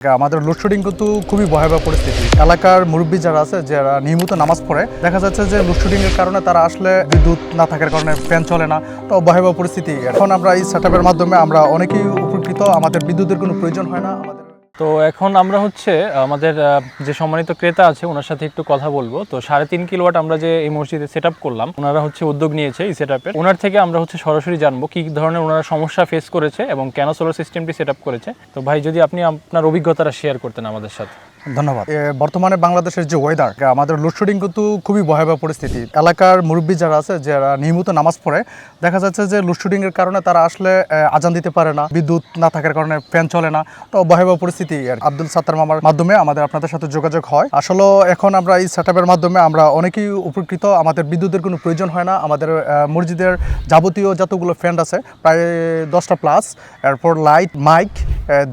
আমাদের লোডশেডিং কিন্তু খুবই ভয়াবহ পরিস্থিতি। এলাকার মুরব্বী যারা আছে, যারা নিয়মিত নামাজ পড়ে, দেখা যাচ্ছে যে লোডশেডিং এর কারণে তারা আসলে বিদ্যুৎ না থাকার কারণে ফ্যান চলে না, তো ভয়াবহ পরিস্থিতি। এখন আমরা এই সেটআপের মাধ্যমে আমরা অনেকেই উপকৃত, আমাদের বিদ্যুতের কোনো প্রয়োজন হয় না। তো এখন আমরা হচ্ছে আমাদের যে সম্মানিত ক্রেতা আছে ওনার সাথে একটু কথা বলবো। তো 3.5 কিলোওয়াট আমরা যে এই মসজিদে সেট আপ করলাম, ওনারা হচ্ছে উদ্যোগ নিয়েছে এই সেট আপের। ওনার থেকে আমরা হচ্ছে সরাসরি জানবো কি ধরনের ওনারা সমস্যা ফেস করেছে এবং কেন সোলার সিস্টেমটি সেট আপ করেছে। তো ভাই, যদি আপনি আপনার অভিজ্ঞতাটা শেয়ার করতেন আমাদের সাথে। ধন্যবাদ। বর্তমানে বাংলাদেশের যে ওয়েদার, আমাদের লোডশেডিং কিন্তু খুবই ভয়াবহ পরিস্থিতি। এলাকার মুরব্বী যারা আছে, যারা নিয়মিত নামাজ পড়ে, দেখা যাচ্ছে যে লোডশেডিং এর কারণে তারা আসলে আজান দিতে পারে না, বিদ্যুৎ না থাকার কারণে ফ্যান চলে না, তো ভয়াবহ পরিস্থিতি। আব্দুল সাত্তার মামার মাধ্যমে আমাদের আপনাদের সাথে যোগাযোগ হয়। আসলে এখন আমরা এই সেটআপের মাধ্যমে আমরা অনেকেই উপকৃত, আমাদের বিদ্যুতের কোনো প্রয়োজন হয় না। আমাদের মসজিদের যাবতীয় যতগুলো ফ্যান আছে প্রায় 10টা প্লাস, এরপর লাইট, মাইক,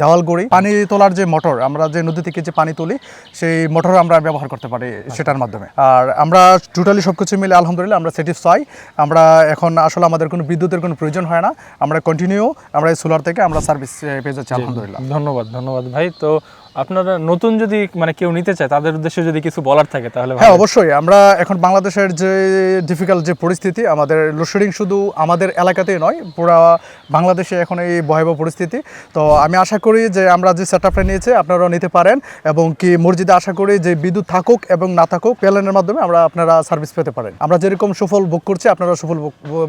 দেওয়ালগড়ি, পানি তোলার যে মোটর, আমরা যে নদী থেকে যে পানি তুলি, সেই মোটর আমরা ব্যবহার করতে পারি সেটার মাধ্যমে। আর আমরা টোটালি সব কিছু মিলে আলহামদুলিল্লাহ আমরা স্যাটিসফাই। আমরা এখন আসলে আমাদের কোনো বিদ্যুতের কোনো প্রয়োজন হয় না। আমরা কন্টিনিউ আমরা এই সোলার থেকে আমরা সার্ভিস পেয়ে যাচ্ছি আলহামদুলিল্লাহ। ধন্যবাদ ভাই। তো আপনারা নতুন যদি কেউ নিতে চায়, তাদের উদ্দেশ্যে যদি কিছু বলার থাকে তাহলে। হ্যাঁ, অবশ্যই। আমরা এখন বাংলাদেশের যে ডিফিকাল্ট যে পরিস্থিতি, আমাদের লোডশেডিং শুধু আমাদের এলাকাতেই নয়, পুরো বাংলাদেশে এখন এই ভয়াবহ পরিস্থিতি। তো আমি আশা করি যে আমরা যে সেটআপটা নিয়েছি আপনারাও নিতে পারেন, এবং কি মসজিদে আশা করি যে বিদ্যুৎ থাকুক এবং না থাকুক, প্যানেলের মাধ্যমে আপনারা সার্ভিস পেতে পারেন। আমরা যেরকম সুফল ভোগ করছি, আপনারা সুফল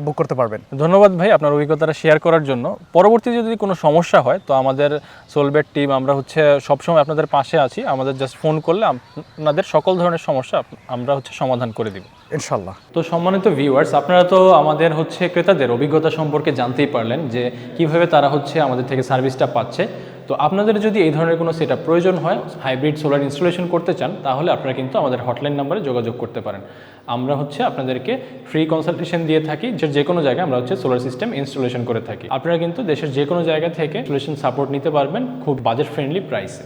ভোগ করতে পারবেন। ধন্যবাদ ভাই আপনার অভিজ্ঞতাটা শেয়ার করার জন্য। পরবর্তীতে যদি কোনো সমস্যা হয়, তো আমাদের সোলবেট টিম আমরা হচ্ছে সবসময় আপনাদের পাশে আছি। আমাদের জাস্ট ফোন করলে আপনাদের সকল ধরনের সমস্যা আমরা হচ্ছে সমাধান করে দিব ইনশাল্লাহ। তো সম্মানিত ভিউয়ার্স, আপনারা তো আমাদের হচ্ছে ক্রেতাদের অভিজ্ঞতা সম্পর্কে জানতেই পারলেন যে কিভাবে তারা হচ্ছে আমাদের থেকে সার্ভিসটা পাচ্ছে। তো আপনাদের যদি এই ধরনের কোনো সেটআপ প্রয়োজন হয়, হাইব্রিড সোলার ইনস্টলেশন করতে চান, তাহলে আপনারা কিন্তু আমাদের হটলাইন নাম্বারে যোগাযোগ করতে পারেন। আমরা হচ্ছে আপনাদেরকে ফ্রি কনসালটেশন দিয়ে থাকি, যে কোনো জায়গায় আমরা হচ্ছে সোলার সিস্টেম ইনস্টলেশন করে থাকি। আপনারা কিন্তু দেশের যে কোনো জায়গা থেকে ইনস্টলেশন সাপোর্ট নিতে পারবেন খুব বাজেট ফ্রেন্ডলি প্রাইসে।